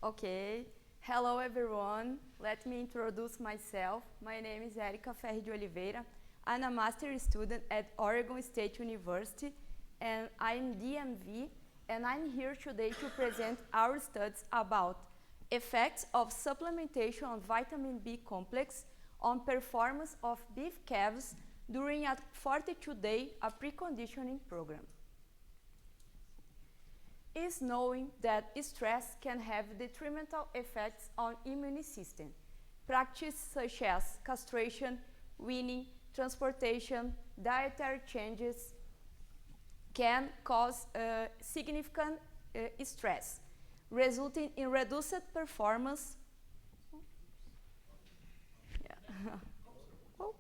Okay. Hello, everyone. Let me introduce myself. My name is Erika Ferri de Oliveira. I'm a master student at Oregon State University, and I'm DMV, and I'm here today to present our studies about effects of supplementation of vitamin B complex on performance of beef calves during a 42-day preconditioning program. Is knowing that stress can have detrimental effects on immune system. Practices such as castration, weaning, transportation, dietary changes can cause significant stress, resulting in reduced performance. Yeah. Oh.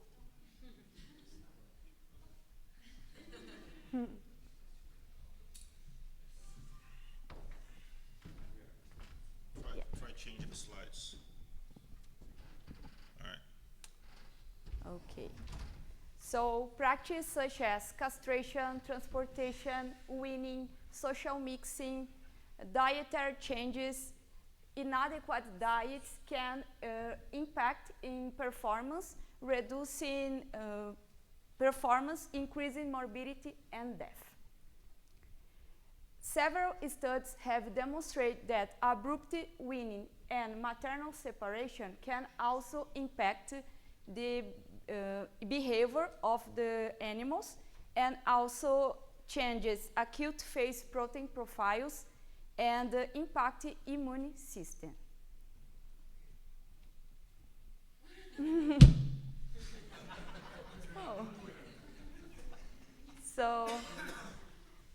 Try changing the slides. All right. Okay. So practice such as castration, transportation, weaning, social mixing, dietary changes, inadequate diets can impact in performance, reducing performance, increasing morbidity and death. Several studies have demonstrated that abrupt weaning and maternal separation can also impact the behavior of the animals and also changes acute phase protein profiles and impact immune system. Oh. So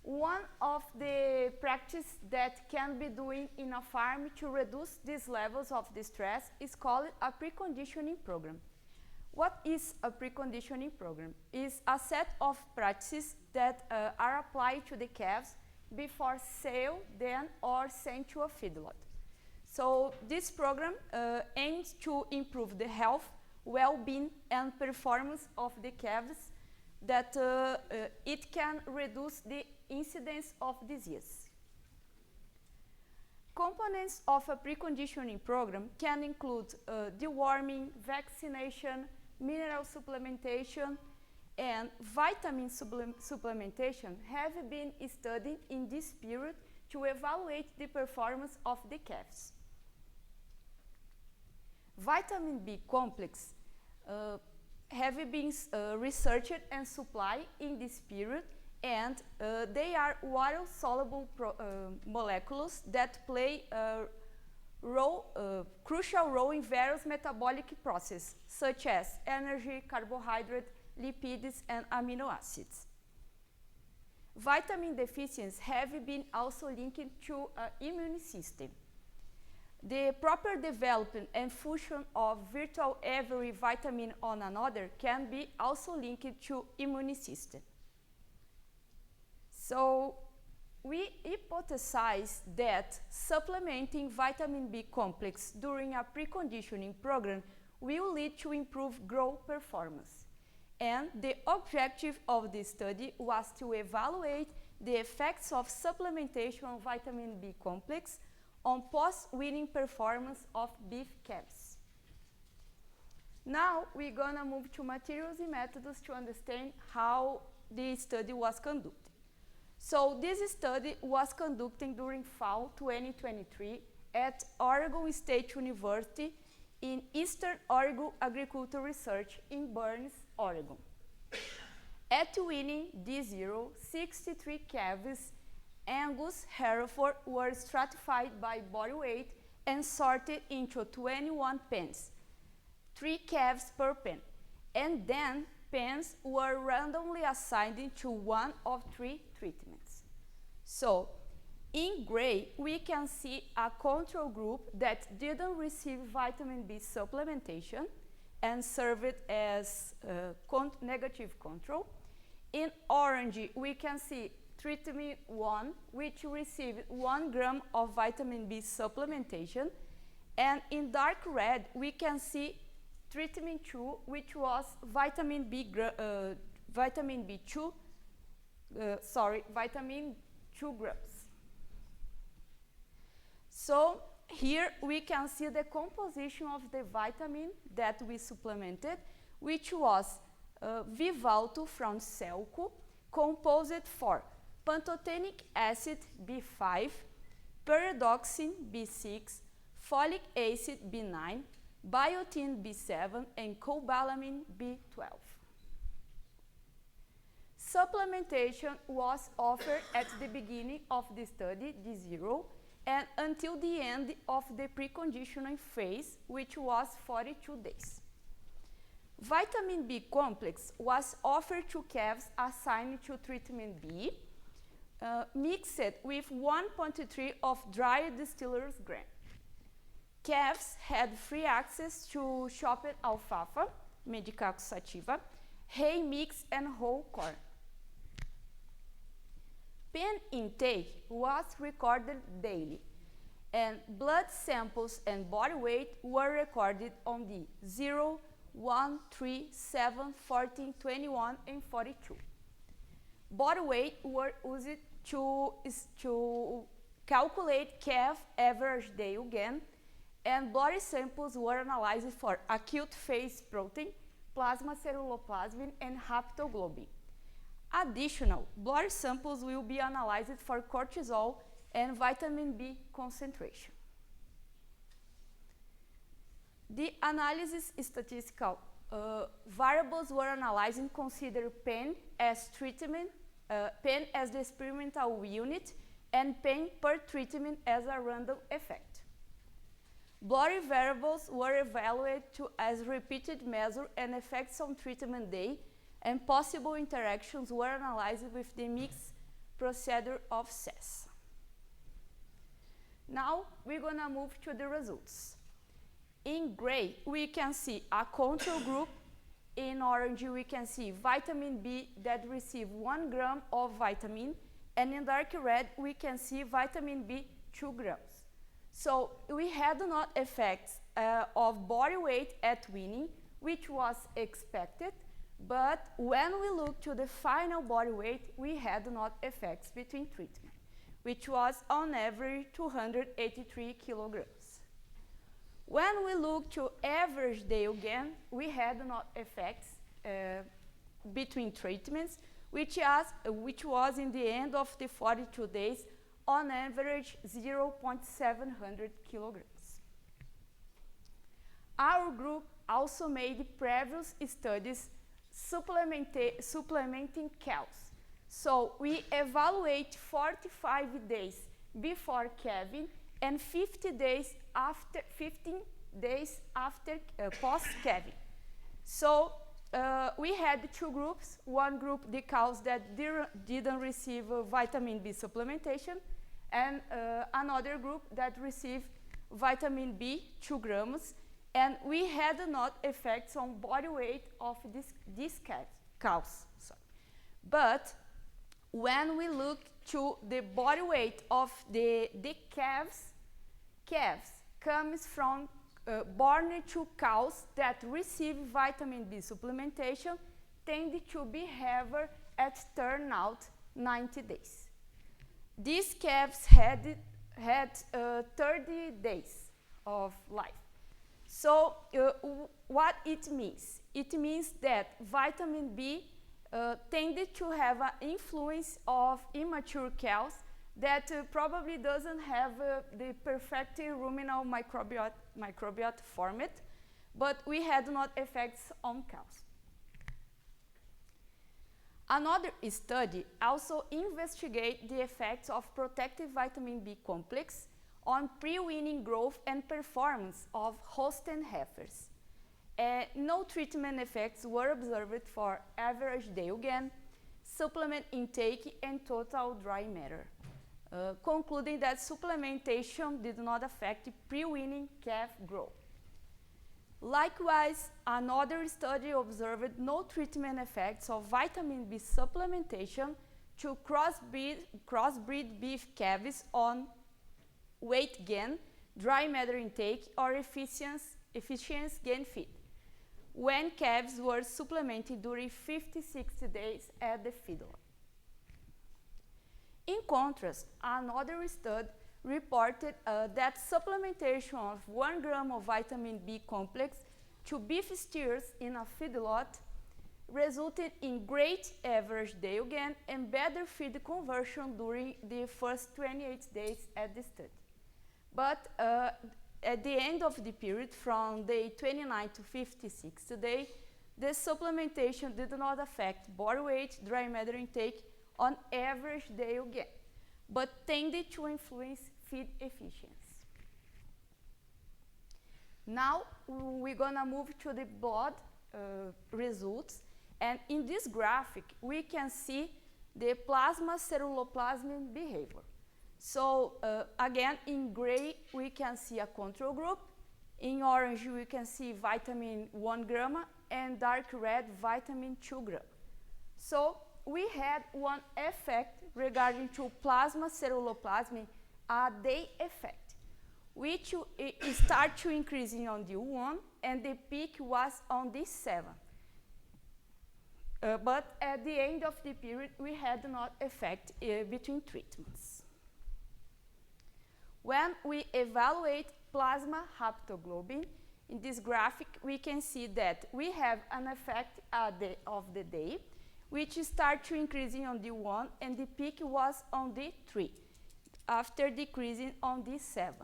one of the practices that can be doing in a farm to reduce these levels of distress is called a preconditioning program. What is a preconditioning program? It's a set of practices that are applied to the calves before sale, then or sent to a feedlot. So this program aims to improve the health, well-being and performance of the calves, that it can reduce the incidence of disease. Components of a preconditioning program can include deworming, vaccination, mineral supplementation, and vitamin supplementation have been studied in this period to evaluate the performance of the calves. Vitamin B complex have been researched and supplied in this period, and they are water-soluble molecules that play a crucial role in various metabolic processes, such as energy, carbohydrate, lipids, and amino acids. Vitamin deficiencies have been also linked to immune system. The proper development and function of virtually every vitamin on another can be also linked to immune system. So we hypothesize that supplementing vitamin B complex during a preconditioning program will lead to improved growth performance. And the objective of this study was to evaluate the effects of supplementation of vitamin B complex on post-weaning performance of beef calves. Now we're gonna move to materials and methods to understand how the study was conducted. So this study was conducted during fall 2023 at Oregon State University in Eastern Oregon Agricultural Research in Burns, Oregon. At weaning D0, 63 calves Angus Hereford were stratified by body weight and sorted into 21 pens, 3 calves per pen, and then pens were randomly assigned to one of 3 treatments. So, in gray, we can see a control group that didn't receive vitamin B supplementation and served as negative control. In orange, we can see treatment 1, which received 1 gram of vitamin B supplementation, and in dark red we can see treatment 2, which was vitamin B2 grams. So Here we can see the composition of the vitamin that we supplemented, which was Vivalto from Celco, composed for pantothenic acid B5, pyridoxine B6, folic acid B9, biotin B7, and cobalamin B12. Supplementation was offered at the beginning of the study, D0, and until the end of the preconditioning phase, which was 42 days. Vitamin B complex was offered to calves assigned to treatment B, mixed with 1.3 of dry distiller's grain. Calves had free access to chopped alfalfa, Medicago sativa, hay mix, and whole corn. Pen intake was recorded daily, and blood samples and body weight were recorded on the 0, 1, 3, 7, 14, 21, and 42. Body weight were used to calculate calf average day gain, and blood samples were analyzed for acute phase protein, plasma ceruloplasmin, and haptoglobin. Additional blood samples will be analyzed for cortisol and vitamin B concentration. The analysis statistical variables were analyzed and considered pain as treatment, pain as the experimental unit, and pain per treatment as a random effect. Blood variables were evaluated as repeated measure and effects on treatment day, and possible interactions were analyzed with the mixed procedure of CES. Now we're gonna move to the results. In gray, we can see a control group. In orange, we can see vitamin B that received 1 gram of vitamin, and in dark red, we can see vitamin B 2 grams. So we had not effects of body weight at weaning, which was expected, but when we look to the final body weight, we had not effects between treatment, which was on average 283 kilograms. When we look to average day gain, we had not effects between treatments, which was in the end of the 42 days, on average 0.700 kilograms. Our group also made previous studies supplementing cows. So we evaluate 45 days before calving and 15 days after post-calving. So we had two groups. One group, the cows that didn't receive vitamin B supplementation, and another group that received vitamin B 2 grams, and we had not effects on body weight of these cows. Sorry. But when we look to the body weight of the calves comes from born to cows that receive vitamin B supplementation tend to be heavier at turnout 90 days. These calves had 30 days of life. So what it means? It means that vitamin B tended to have an influence of immature cows that probably doesn't have the perfect ruminal microbiota format, but we had not effects on cows. Another study also investigated the effects of protective vitamin B complex on pre-weaning growth and performance of Holstein heifers. No treatment effects were observed for average day gain, supplement intake, and total dry matter, concluding that supplementation did not affect pre-weaning calf growth. Likewise, another study observed no treatment effects of vitamin B supplementation to crossbreed beef calves on weight gain, dry matter intake, or efficiency gain feed, when calves were supplemented during 50-60 days at the feedlot. In contrast, another study reported that supplementation of 1 gram of vitamin B complex to beef steers in a feedlot resulted in great average day gain and better feed conversion during the first 28 days at the study. But at the end of the period, from day 29 to 56 today, the supplementation did not affect body weight, dry matter intake on average day gain, but tended to influence feed efficiency. Now we're gonna move to the blood results, and in this graphic we can see the plasma ceruloplasmin behavior. So again, in gray we can see a control group, in orange we can see vitamin 1 gram, and dark red vitamin 2 gram. So we had one effect regarding to plasma ceruloplasmin, a day effect, which start to increasing on the 1 and the peak was on the 7. But at the end of the period, we had not effect between treatments. When we evaluate plasma haptoglobin, in this graphic, we can see that we have an effect of the day, which start to increasing on the 1 and the peak was on the 3, after decreasing on the 7.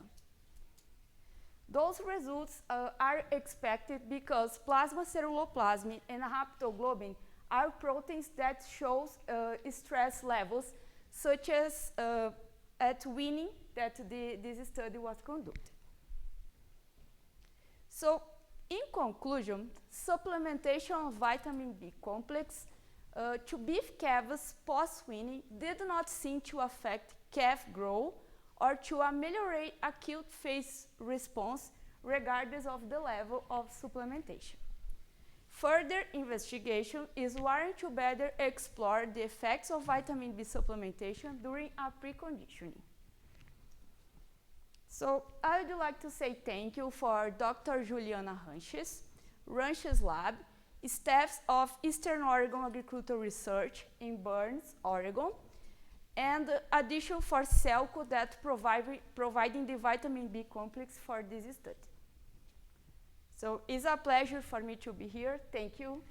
Those results are expected because plasma ceruloplasmin and haptoglobin are proteins that shows stress levels, such as at weaning that this study was conducted. So, in conclusion, supplementation of vitamin B complex to beef calves post-weaning did not seem to affect calf growth or to ameliorate acute phase response regardless of the level of supplementation. Further investigation is warranted to better explore the effects of vitamin B supplementation during a preconditioning. So I would like to say thank you for Dr. Juliana Ranches Lab, staffs of Eastern Oregon Agricultural Research in Burns, Oregon, and addition for Celco that providing the vitamin B complex for this study. So it's a pleasure for me to be here. Thank you.